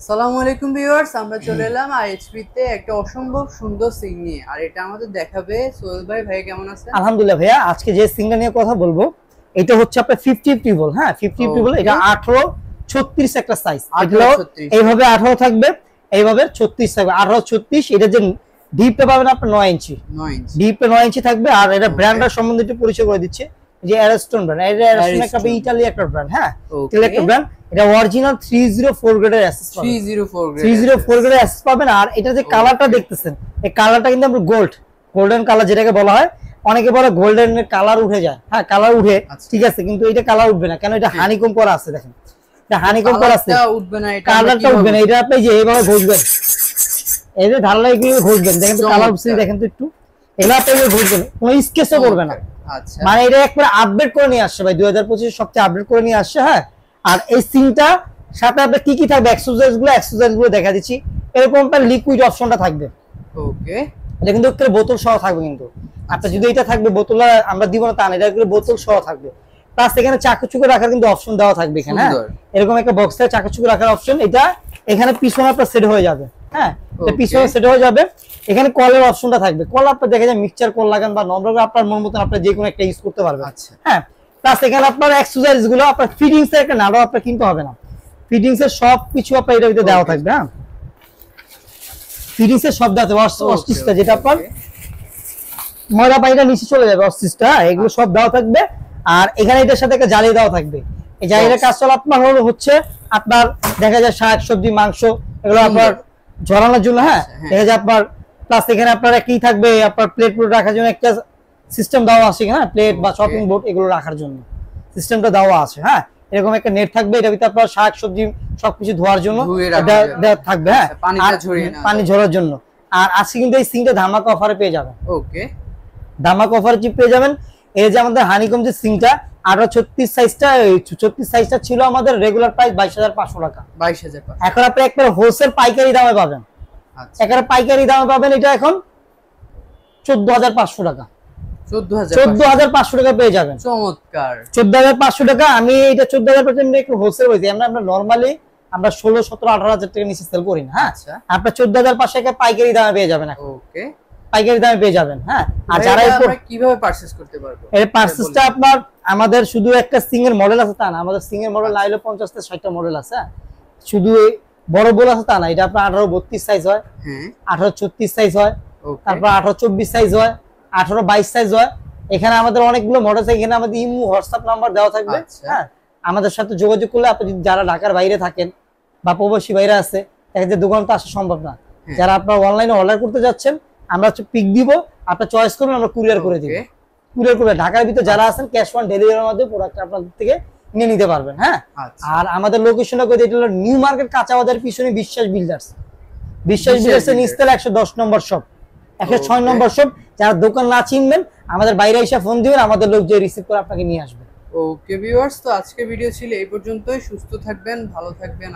আসসালামু আলাইকুম ভিউয়ার্স, আমরা চলে এলাম আইএচপি তে একটা অসম্ভব সুন্দর সিং নিয়ে। আর এটা আমাদের দেখাবে সোহেল ভাই। ভাই কেমন আছেন? আলহামদুলিল্লাহ ভাইয়া, আজকে যে সিঙ্গেল নিয়ে কথা বলবো এটা হচ্ছে আপনার 50 টিবল। হ্যাঁ, 50 টিবল, এটা 18 36 একটা সাইজ। এগুলো এইভাবে 18 থাকবে, এইভাবে 36 থাকবে। 18 36, এটা যে ডিপটা পাবেন আপনার 9 ইঞ্চি, 9 ইঞ্চি ডিপে 9 ইঞ্চি থাকবে। আর এটা ব্র্যান্ডের সম্বন্ধে একটু পরিচয় করে দিচ্ছে যে অ্যারাস্টন ব্র্যান্ড। এটা অ্যারাস্টন একটা ইতালি একটা ব্র্যান্ড। হ্যাঁ, ইতালি একটা ব্র্যান্ড। এটা অরিজিনাল 304 গ্রেডের অ্যাসেস পাবেন, 304 গ্রেডের অ্যাসেস পাবেন। আর এটা যে কালারটা দেখতেছেন, এই কালারটা কিন্তু আমরা গোল্ডেন কালার যেটাকে বলা হয়। অনেকে বলে গোল্ডেন কালার উঠে যায়। হ্যাঁ, কালার উঠে, ঠিক আছে, কিন্তু এটা কালার উঠবে না। কেন? এটা হানিকম করা আছে। দেখেন, এটা হানিকম করা আছে, উঠবে না, এটা কালারটা উঠবে না। এটা আপনি যে এইভাবে ঘষবেন, এই যে ঢালাই দিয়ে ঘষবেন, দেখেন তো কালার উঠছে, দেখেন তো একটু। এগুলো আপনি ঘষবেন, কোনো স্কেচও করবে না। আচ্ছা, মানে এটা একবারে আপডেট করে নিয়ে আসছে ভাই, 2025 সবচেয়ে আপডেট করে নিয়ে আসছে। হ্যাঁ, আর এই সিনটা সাথে আপনার কি কি থাকবে, এক্সারসাইজ গুলো দেখা দিচ্ছি। এরকম একটা লিকুইড অপশনটা থাকবে। ওকে, এটা কিন্তু একটা বোতল সহ থাকবে। কিন্তু আপনার যদি এটা থাকবে বোতল আমরা দিব না তা না, এটা একটা বোতল সহ থাকবে। প্লাস এখানে চাকুচুকু রাখার কিন্তু অপশন দেওয়া থাকবে এখানে। হ্যাঁ, এরকম একটা বক্সে চাকুচুকু রাখার অপশন। এটা এখানে পিছনে আপনার সেট হয়ে যাবে। হ্যাঁ, এটা পিছনে সেট হয়ে যাবে। এখানে কলের অপশনটা থাকবে। কল আপনার দেখা যায় মিক্সচার কল লাগান বা নরমাল আপনার মন মতন আপনি যে কোনো একটা ইউজ করতে পারবেন। আচ্ছা, হ্যাঁ, প্লাস এখানে আপনার এক্সারসাইজ গুলো আপনার ফিটিংস এর একটা নাড়াও আপনার কিনতে হবে না। ফিটিংস এর সব কিছু আপনার এটার ভিতরে দেওয়া থাকবে। হ্যাঁ, ফিটিংস এর সব দেওয়া থাকবে। অস্টিসটা যেটা আপনার ময়লা পানিটা নিচে চলে যাবে, অস্টিসটা এগুলো সব দেওয়া থাকবে। আর এখানে এটার সাথে একটা জালি দেওয়া থাকবে। এই জালিটার কাজ চলে আপনার হচ্ছে আপনার দেখা যায় শাক সবজি মাংস এগুলো আপনার ঝরানোর জন্য। হ্যাঁ, দেখা যায় আপনার প্লাস এখানে আপনার কি থাকবে, আপনার প্লেট রাখার জন্য একটা সিস্টেম দেওয়া আছে। হ্যাঁ, প্লেট বা শপিং বোর্ড এগুলো রাখার জন্য সিস্টেমটা দেওয়া আছে। হ্যাঁ, এরকম একটা নেট থাকবে। এটার ভিতরে আপনার শাক সবজি সবকিছু ধোয়ার জন্য থাকবে। হ্যাঁ, পানি ঝরার জন্য। আর আজকে কিন্তু এই সিংটা ধামাকা অফারে পেয়ে যাবেন। ওকে, ধামাকা অফারে পেয়ে যাবেন। এই যে আমাদের হানিকম যে সিংটা 1836 সাইজটা, 36 সাইজটা ছিল আমাদের রেগুলার প্রাইস 22,500 টাকা। 22,500। এখন আপনি একবার হোলসেল পাইকারি দামে পাবেন। আচ্ছা, একবারে পাইকারি দামে পাবেন। এটা এখন 14,500 টাকা, 14,500 টাকা পেয়ে যাবেন। চমৎকার, 14,500 টাকা। আমি এটা 14,500 একটু হোলসেল বলছি। আমরা নরমালি আমরা 16, 17, 18,000 টাকা নিচে সেল করি না। হ্যাঁ, আপনার 14,500 টাকা পাইকারি দামে পেয়ে যাবেন। ওকে, পাইকারি দামে পেয়ে যাবেন। হ্যাঁ, আর যারা কিভাবে পারচেজ করতে পারবো? এর পারচেজটা আপনার আমাদের শুধু একটা সিঙ্গেল মডেল আছে তা না, আমাদের সিঙ্গেল মডেল না হলে 50 থেকে 60টা মডেল আছে। শুধু বড় বড় আছে তা না, এটা আপনার 18-32 সাইজ হয়, 18-36 সাইজ হয়, তারপর 18-24 সাইজ হয়, 18-22 সাইজ হয়। এখানে আমাদের অনেকগুলো মডেল আছে। এখানে আমাদের ইমো হোয়াটসঅ্যাপ নাম্বার দেওয়া থাকবে। হ্যাঁ, আমাদের সাথে যোগাযোগ করলে আপনি যারা ঢাকার বাইরে থাকেন বা প্রবাসী বাইরে আছে, দেখা যায় দোকান তো আসা সম্ভব না। যারা আপনার অনলাইনে অর্ডার করতে যাচ্ছেন, আমরা পিক দিব, আপনার চয়েস করবেন, আমরা কুরিয়ার করে দিব। কুরিয়ার করে ঢাকার ভিতরে যারা আছেন ক্যাশ অন ডেলিভারির মাধ্যমে প্রোডাক্ট আপনাদের থেকে নিয়ে নিতে পারবেন। হ্যাঁ, আর আমাদের লোকেশনটা করে এটা হলো নিউ মার্কেট কাঁচা বাজারের পিছনে বিশ্বাস বিল্ডার্স। বিশ্বাস বিল্ডার্সের নিচতলা 110 নম্বর শপ, 106 নম্বর শপ। যারা দোকান না চিনবেন আমাদের বাইরে এসে ফোন দিবেন, আমাদের লোক যে রিসিভ করে আপনাকে নিয়ে আসবে। ওকে ভিউয়ার্স, তো আজকে ভিডিও ছিল এই পর্যন্তই। সুস্থ থাকবেন, ভালো থাকবেন।